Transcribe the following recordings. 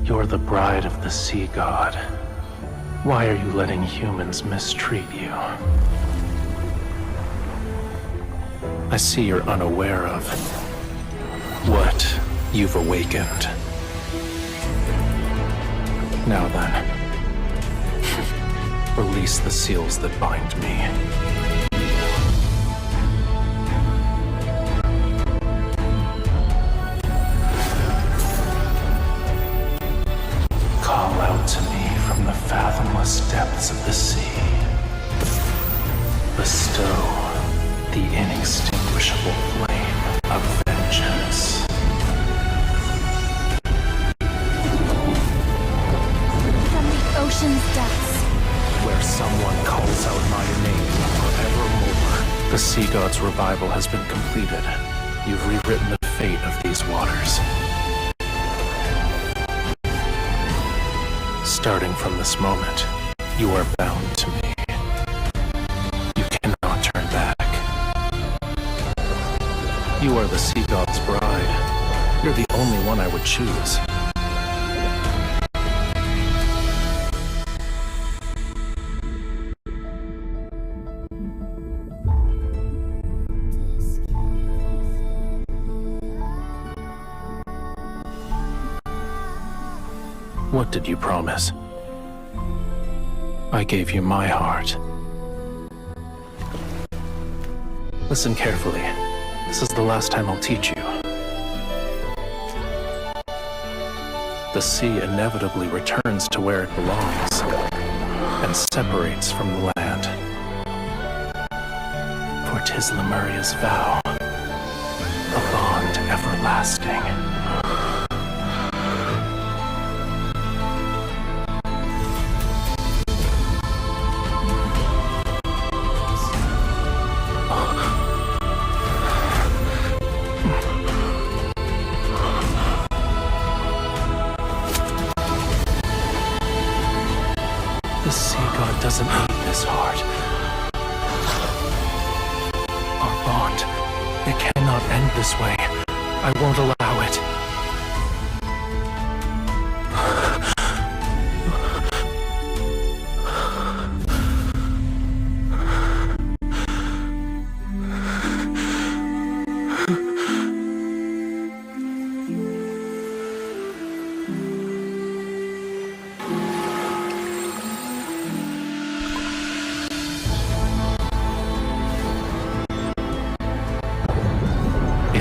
You're the bride of the sea god. Why are you letting humans mistreat you? I see you're unaware of what you've awakened. Now then, release the seals that bind me. Call out to me from the fathomless depths of the sea. Bestow the inextinguishable flame of vengeance. From the ocean's depths, Where someone calls out my name forevermore. The sea god's revival has been completed. You've rewritten the fate of these waters. Starting from this moment, you are bound to me. You cannot turn back. You are the sea god's bride. You're the only one I would choose. What did you promise? I gave you my heart. Listen carefully. This is the last time I'll teach you. The sea inevitably returns to where it belongs and separates from the land. For 'tis Lemuria's vow, a bond everlasting. Doesn't need this heart. Our bond, it cannot end this way. I won't allow it.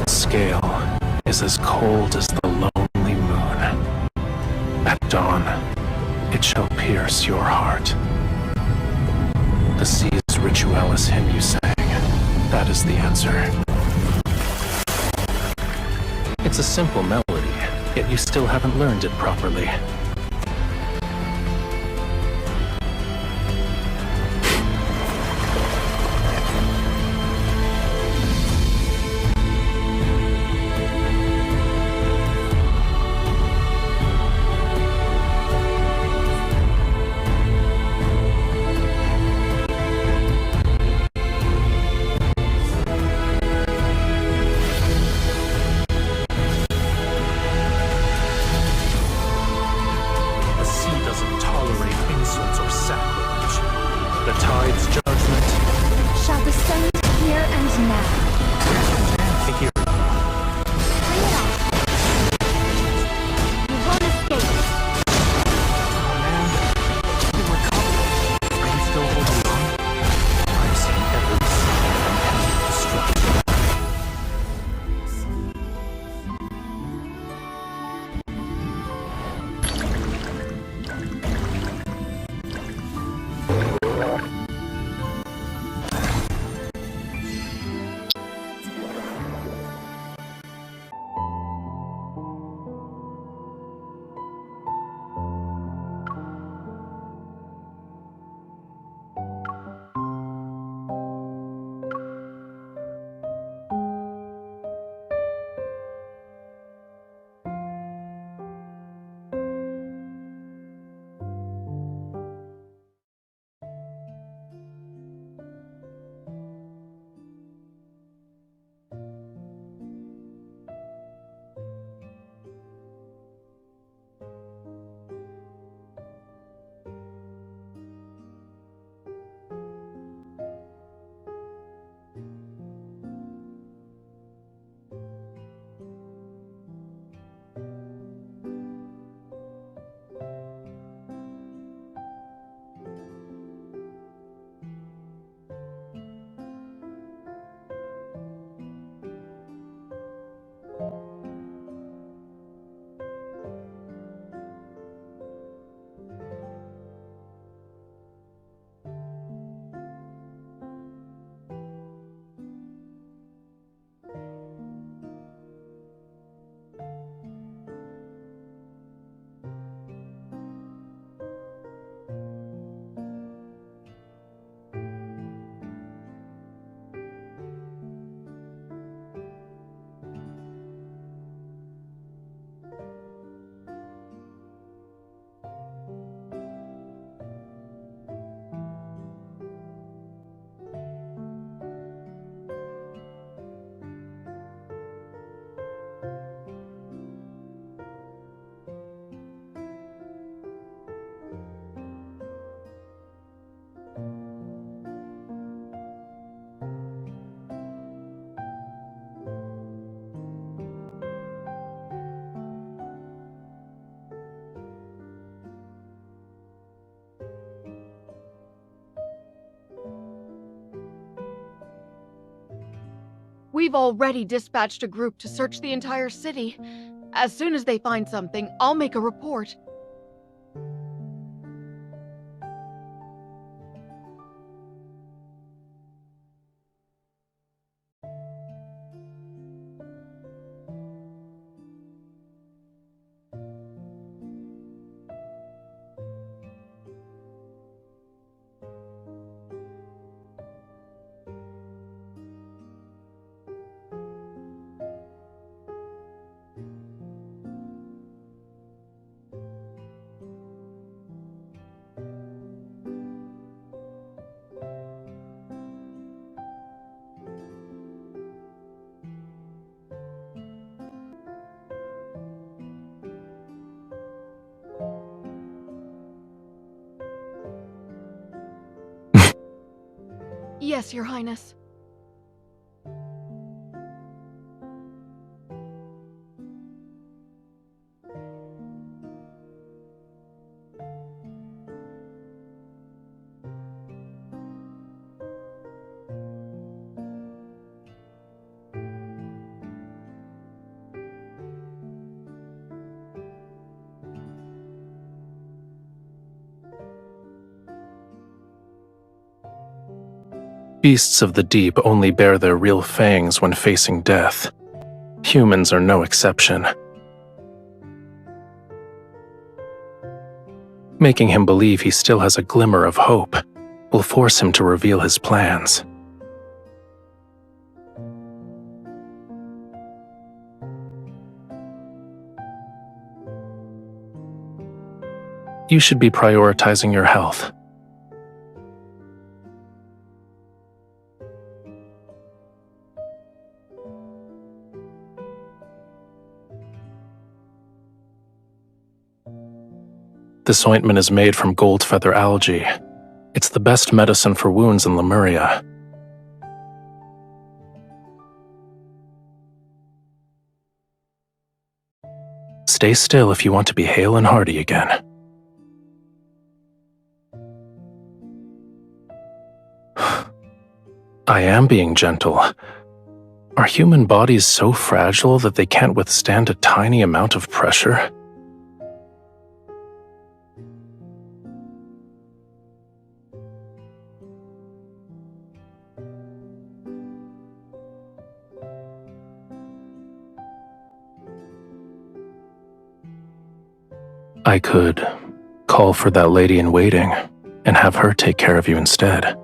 Scale is as cold as the lonely moon. At dawn, it shall pierce your heart. The sea's ritualis hymn you sang, that is the answer. It's a simple melody, yet you still haven't learned it properly. We've already dispatched a group to search the entire city. As soon as they find something, I'll make a report. Yes, Your Highness. Beasts of the deep only bare their real fangs when facing death. Humans are no exception. Making him believe he still has a glimmer of hope will force him to reveal his plans. You should be prioritizing your health. This ointment is made from gold feather algae. It's the best medicine for wounds in Lemuria. Stay still if you want to be hale and hearty again. I am being gentle. Are human bodies so fragile that they can't withstand a tiny amount of pressure? I could call for that lady in waiting and have her take care of you instead.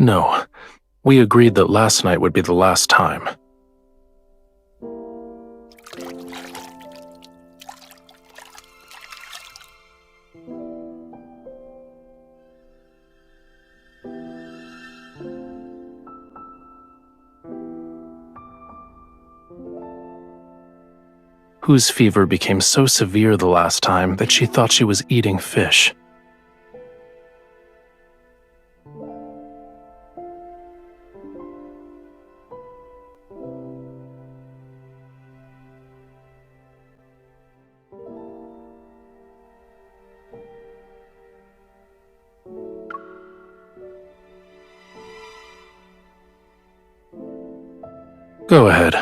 No, we agreed that last night would be the last time. Whose fever became so severe the last time that she thought she was eating fish. Go ahead.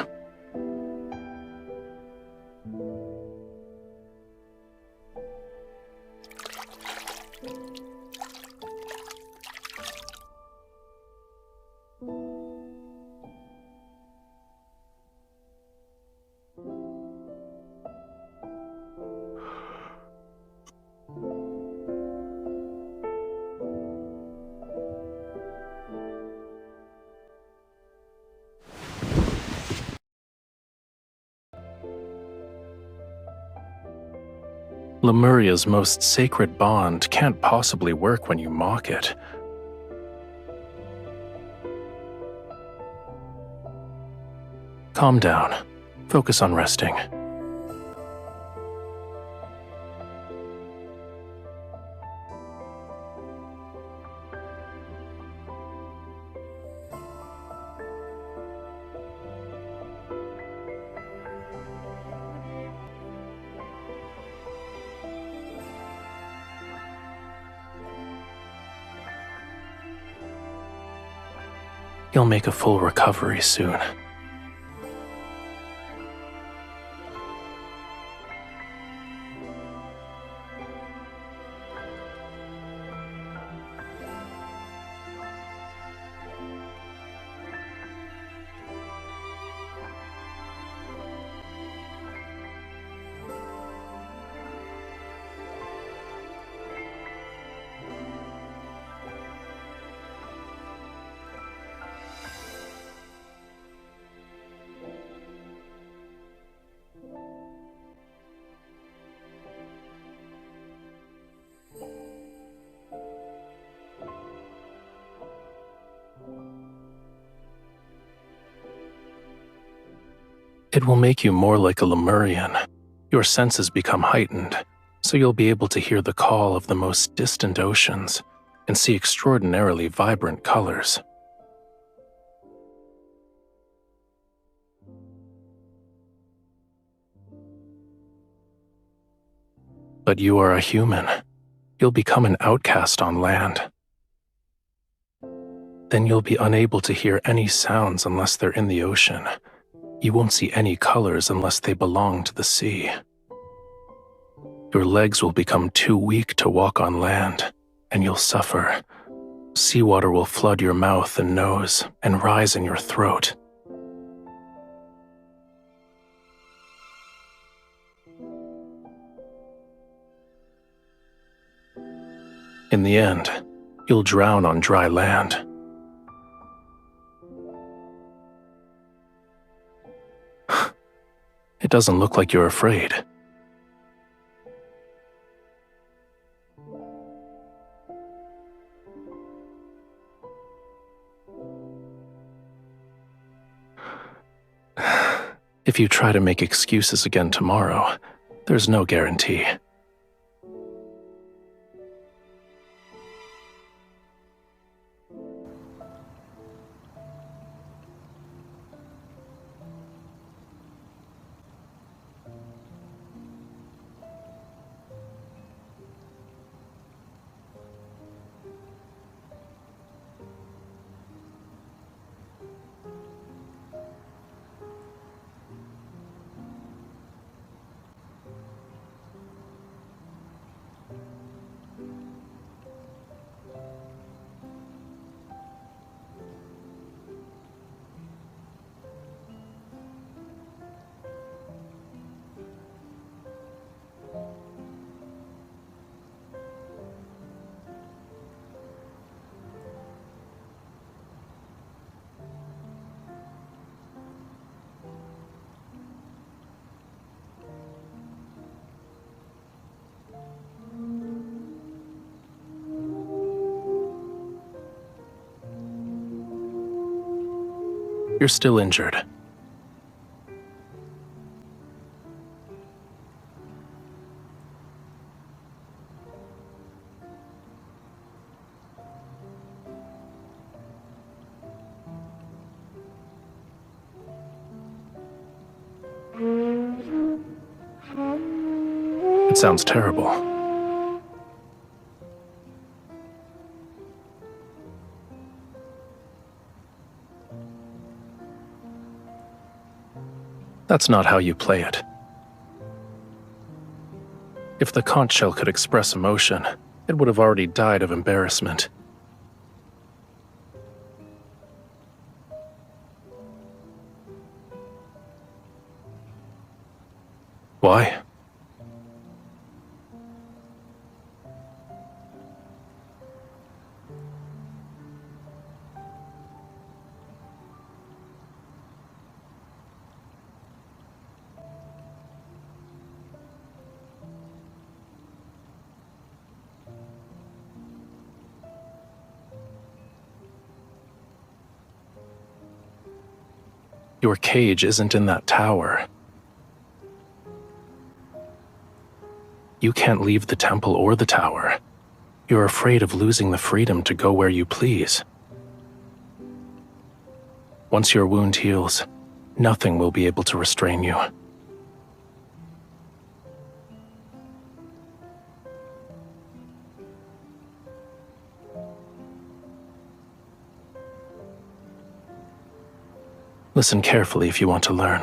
Lemuria's most sacred bond can't possibly work when you mock it. Calm down. Focus on resting. You'll make a full recovery soon. It will make you more like a Lemurian. Your senses become heightened, so you'll be able to hear the call of the most distant oceans and see extraordinarily vibrant colors. But you are a human. You'll become an outcast on land. Then you'll be unable to hear any sounds unless they're in the ocean. You won't see any colors unless they belong to the sea. Your legs will become too weak to walk on land, and you'll suffer. Seawater will flood your mouth and nose and rise in your throat. In the end, you'll drown on dry land. It doesn't look like you're afraid. If you try to make excuses again tomorrow, there's no guarantee. You're still injured. It sounds terrible. That's not how you play it. If the conch shell could express emotion, it would have already died of embarrassment. Why? Your cage isn't in that tower. You can't leave the temple or the tower. You're afraid of losing the freedom to go where you please. Once your wound heals, nothing will be able to restrain you. Listen carefully if you want to learn.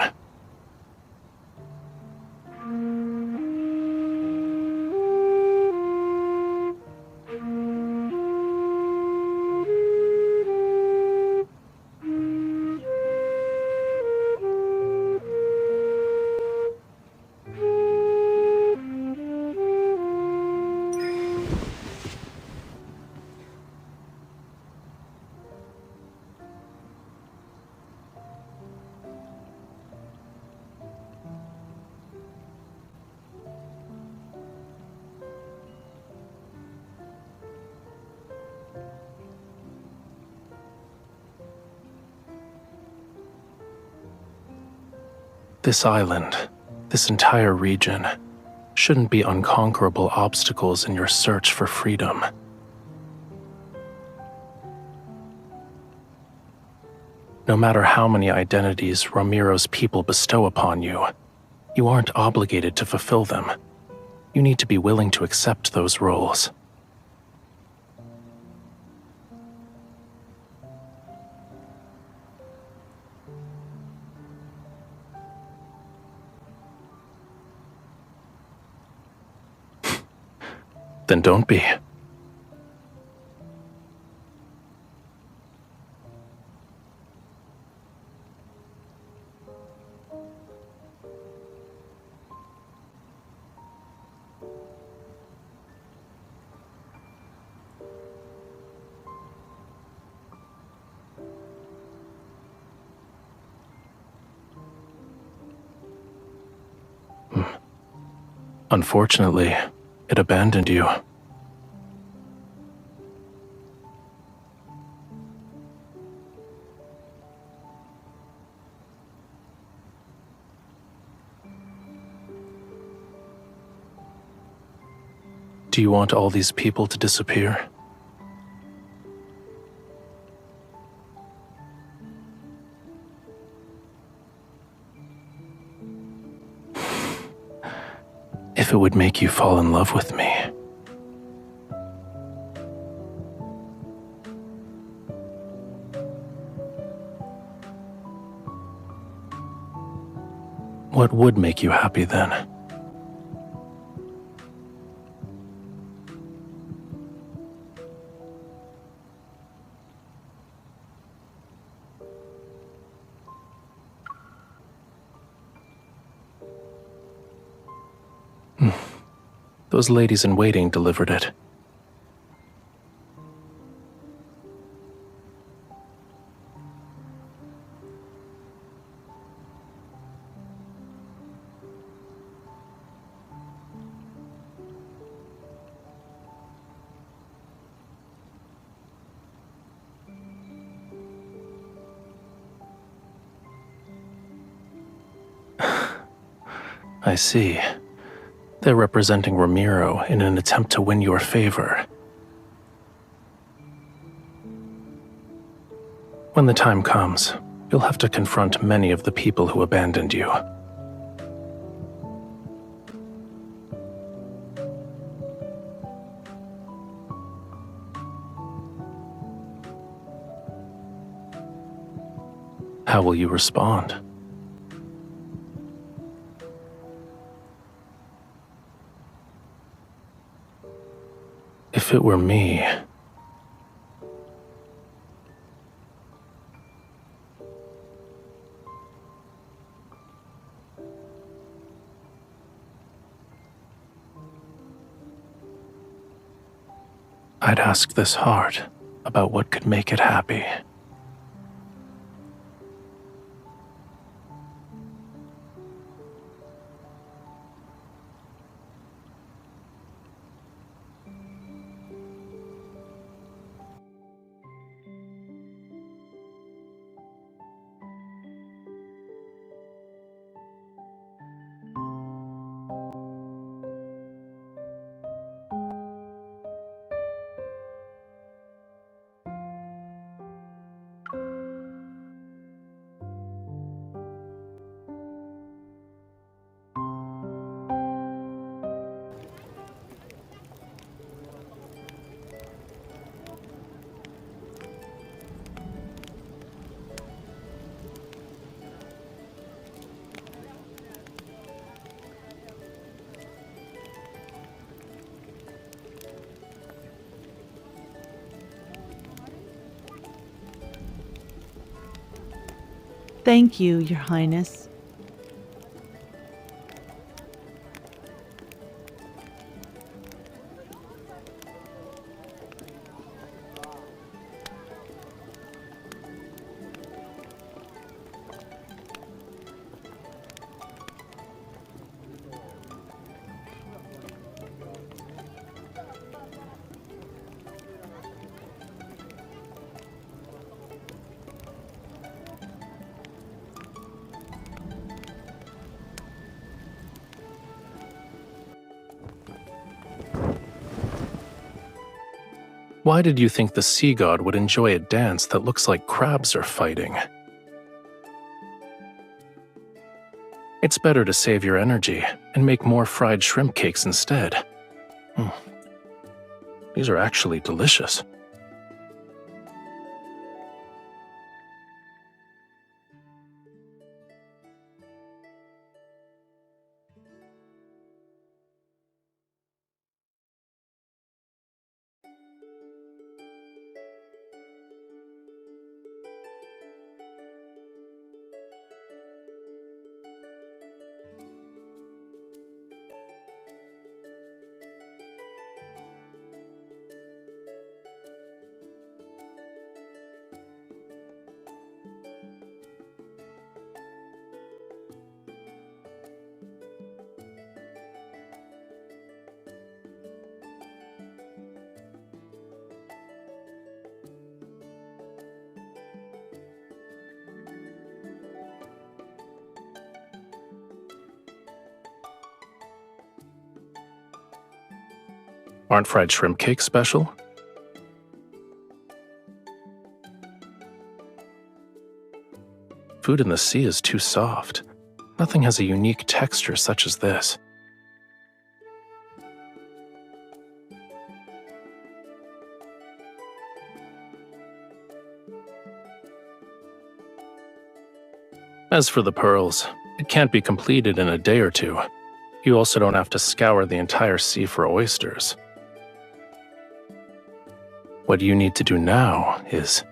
This island, this entire region, shouldn't be unconquerable obstacles in your search for freedom. No matter how many identities ROMIRRO's people bestow upon you, you aren't obligated to fulfill them. You need to be willing to accept those roles. Then don't be. Unfortunately, it abandoned you. Do you want all these people to disappear? If it would make you fall in love with me. What would make you happy then? Those ladies in waiting delivered it. I see. They're representing ROMIRRO in an attempt to win your favor. When the time comes, you'll have to confront many of the people who abandoned you. How will you respond? If If it were me, I'd ask this heart about what could make it happy. Thank you, Your Highness. Why did you think the sea god would enjoy a dance that looks like crabs are fighting? It's better to save your energy and make more fried shrimp cakes instead. These are actually delicious. Aren't fried shrimp cakes special? Food in the sea is too soft. Nothing has a unique texture such as this. As for the pearls, it can't be completed in a day or two. You also don't have to scour the entire sea for oysters. What you need to do now is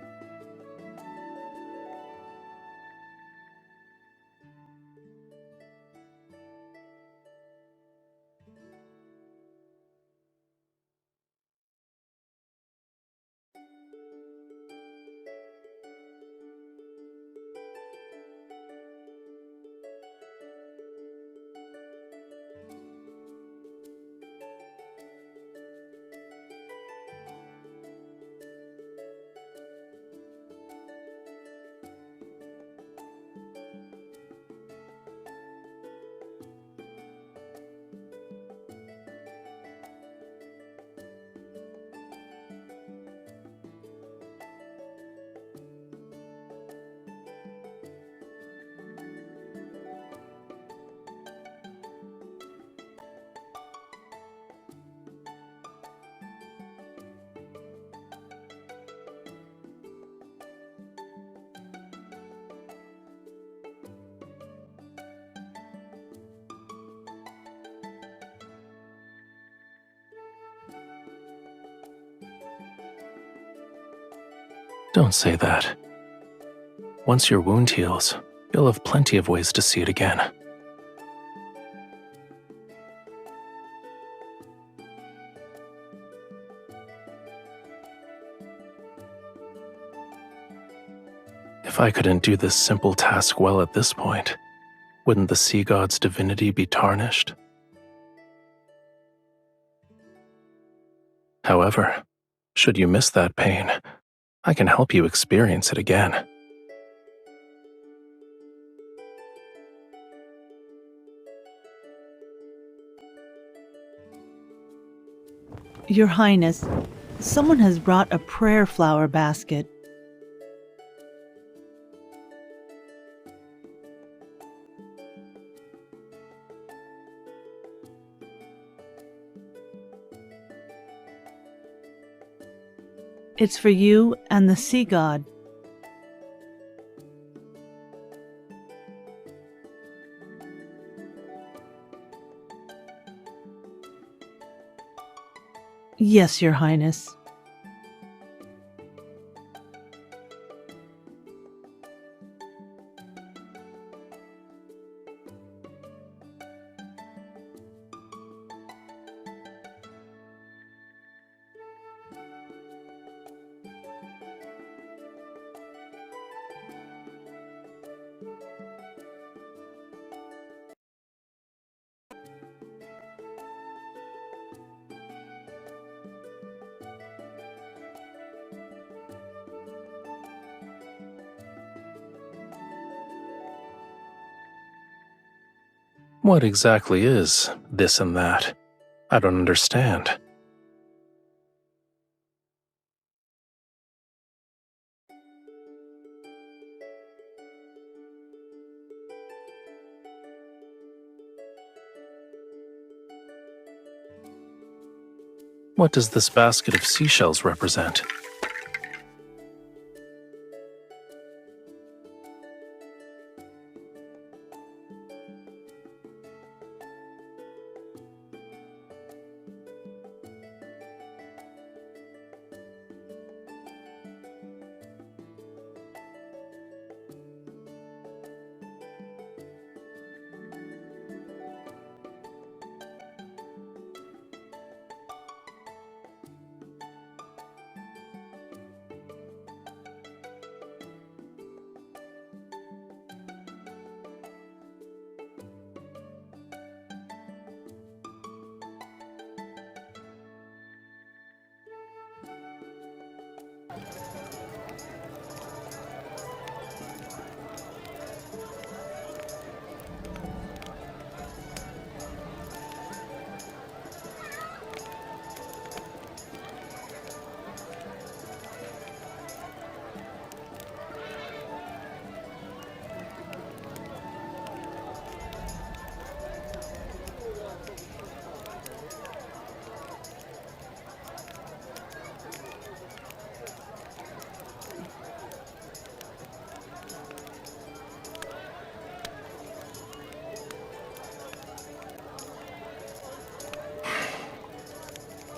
Don't say that. Once your wound heals, you'll have plenty of ways to see it again. If I couldn't do this simple task well at this point, wouldn't the sea god's divinity be tarnished? However, should you miss that pain, I can help you experience it again. Your Highness, someone has brought a prayer flower basket. It's for you and the sea god. Yes, Your Highness. What exactly is this and that? I don't understand. What does this basket of seashells represent?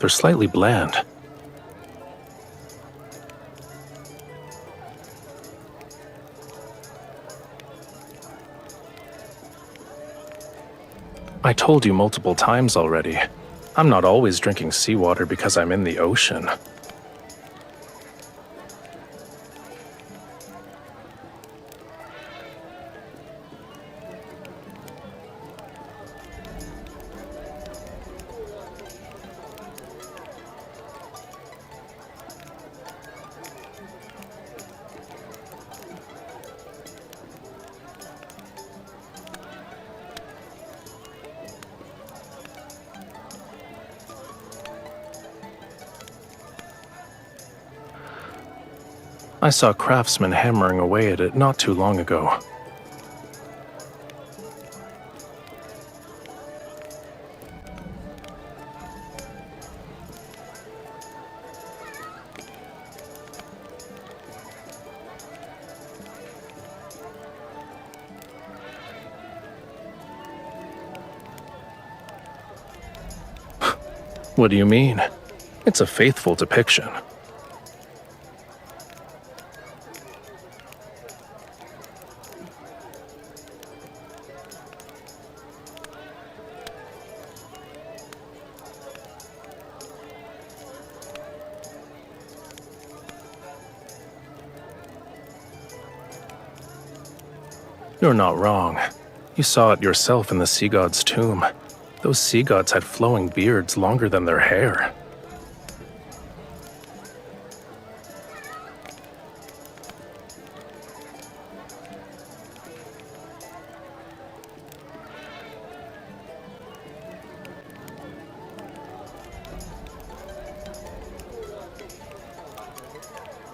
They're slightly bland. I told you multiple times already. I'm not always drinking seawater because I'm in the ocean. I saw craftsmen hammering away at it not too long ago. What do you mean? It's a faithful depiction. You're not wrong. You saw it yourself in the sea god's tomb. Those sea gods had flowing beards longer than their hair.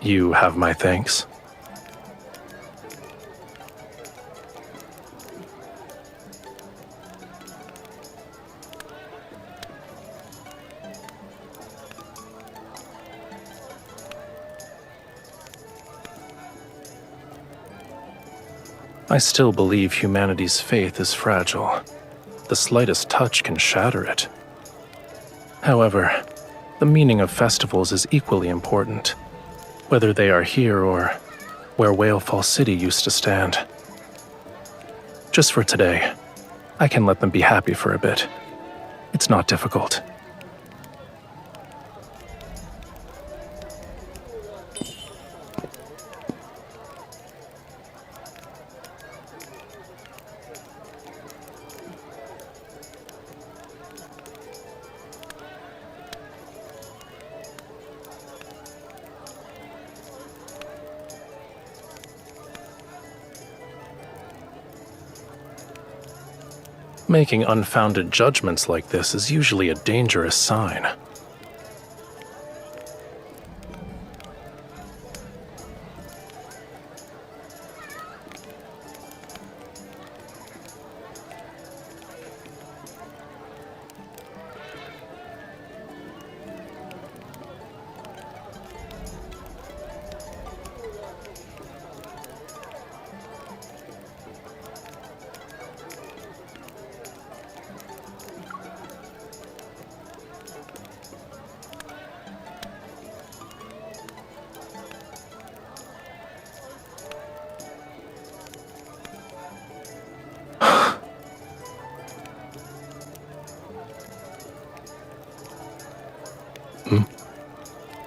You have my thanks. I still believe humanity's faith is fragile. The slightest touch can shatter it. However, the meaning of festivals is equally important, whether they are here or where Whalefall City used to stand. Just for today, I can let them be happy for a bit. It's not difficult. Making unfounded judgments like this is usually a dangerous sign.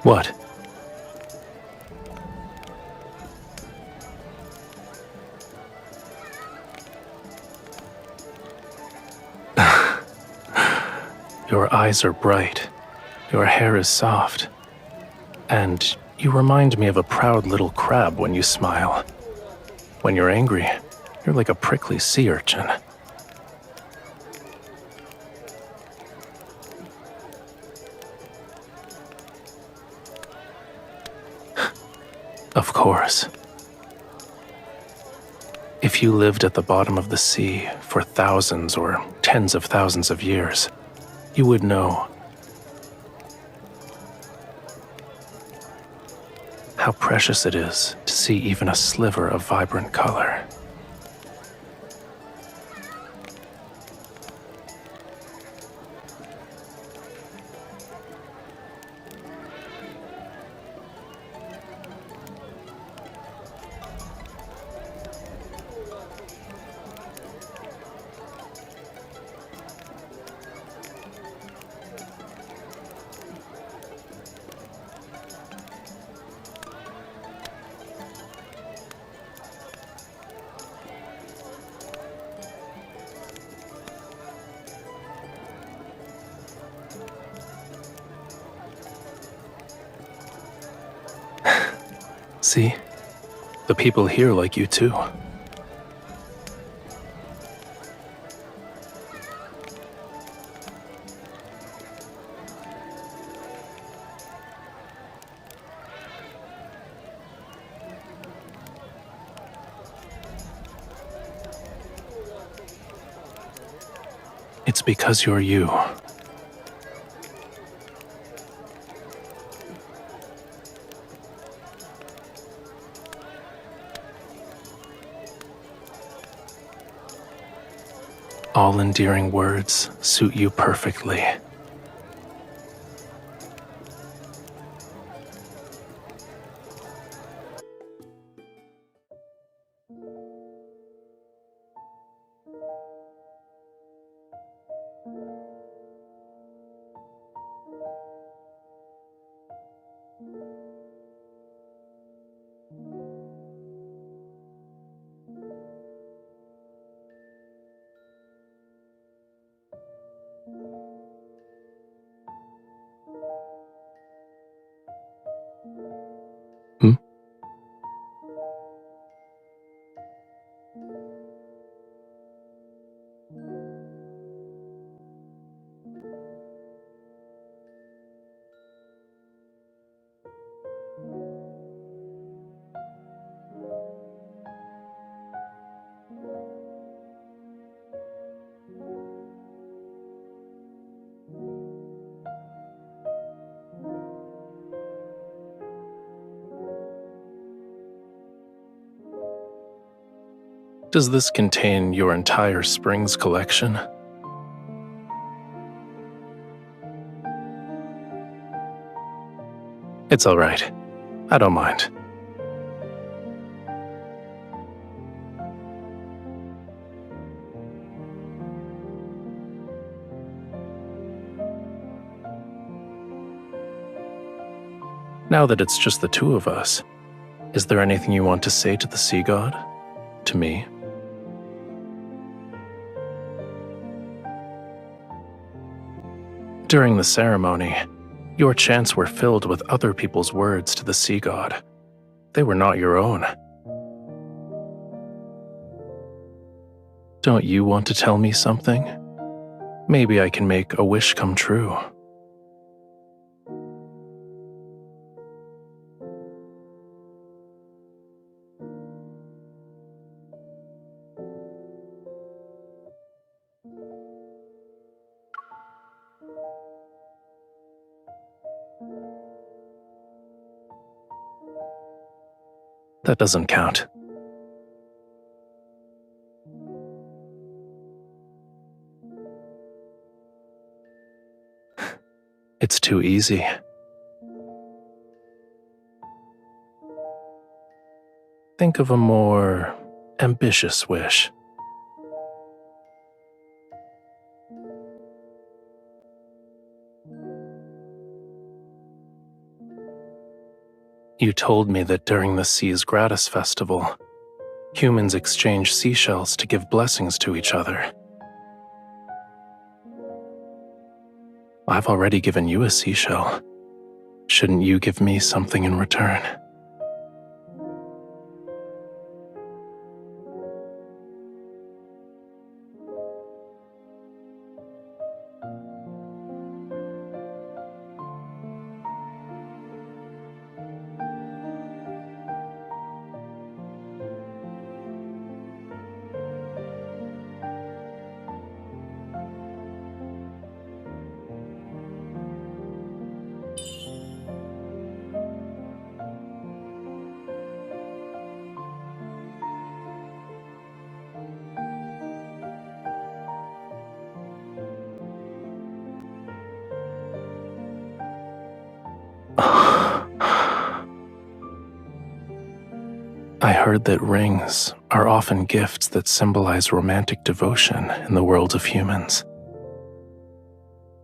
What? Your eyes are bright, your hair is soft, and you remind me of a proud little crab when you smile. When you're angry, you're like a prickly sea urchin. Of course. If you lived at the bottom of the sea for thousands or tens of thousands of years, you would know how precious it is to see even a sliver of vibrant color. See? The people here like you too. It's because you're you. All endearing words suit you perfectly. Hmm? Does this contain your entire Springs collection? It's all right. I don't mind. Now that it's just the two of us, is there anything you want to say to the sea god? To me? During the ceremony, your chants were filled with other people's words to the sea god. They were not your own. Don't you want to tell me something? Maybe I can make a wish come true. That doesn't count. It's too easy. Think of a more ambitious wish. You told me that during the Seas Gratis Festival, humans exchange seashells to give blessings to each other. I've already given you a seashell. Shouldn't you give me something in return? I heard that rings are often gifts that symbolize romantic devotion in the world of humans.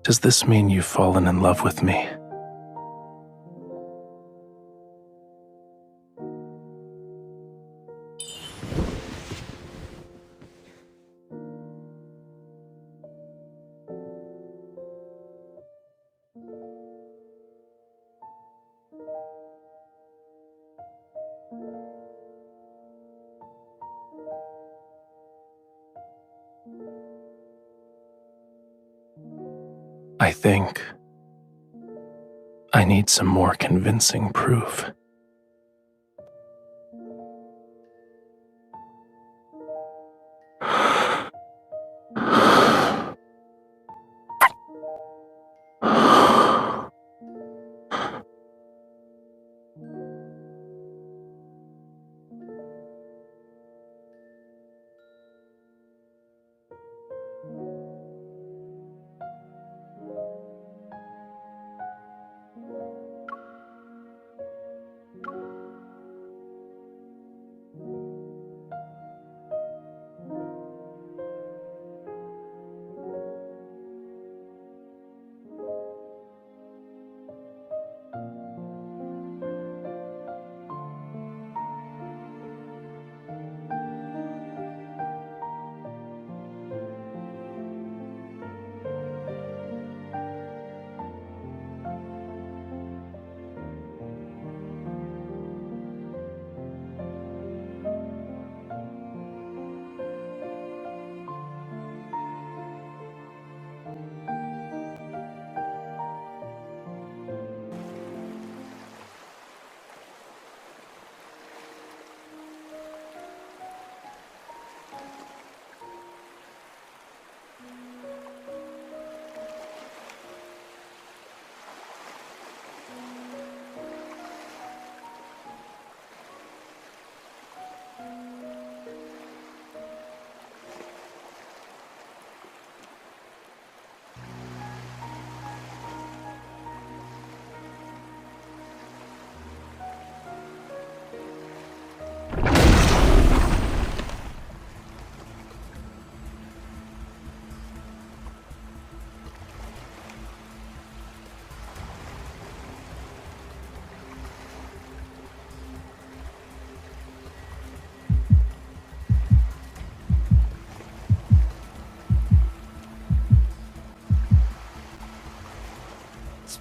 Does this mean you've fallen in love with me? I think I need some more convincing proof.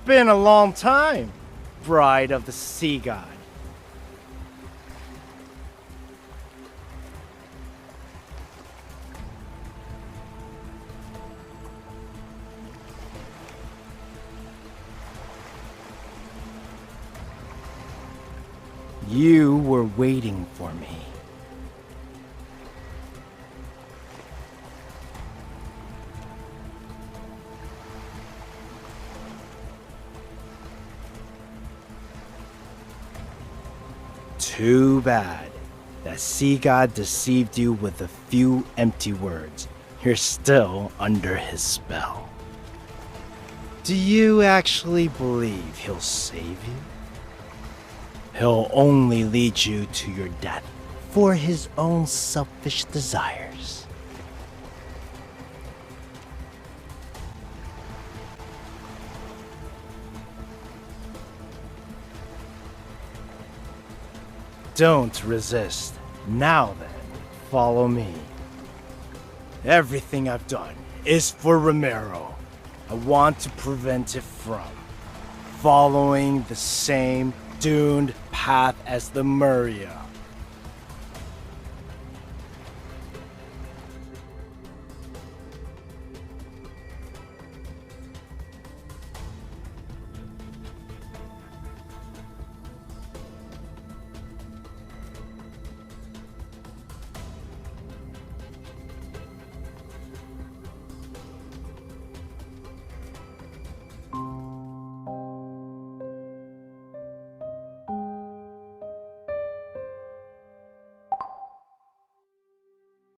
been a long time, bride of the sea god. You were waiting for me. Too bad. That sea god deceived you with a few empty words. You're still under his spell. Do you actually believe he'll save you? He'll only lead you to your death for his own selfish desires. Don't resist. Now then, follow me. Everything I've done is for ROMIRRO. I want to prevent it from following the same doomed path as the Murria.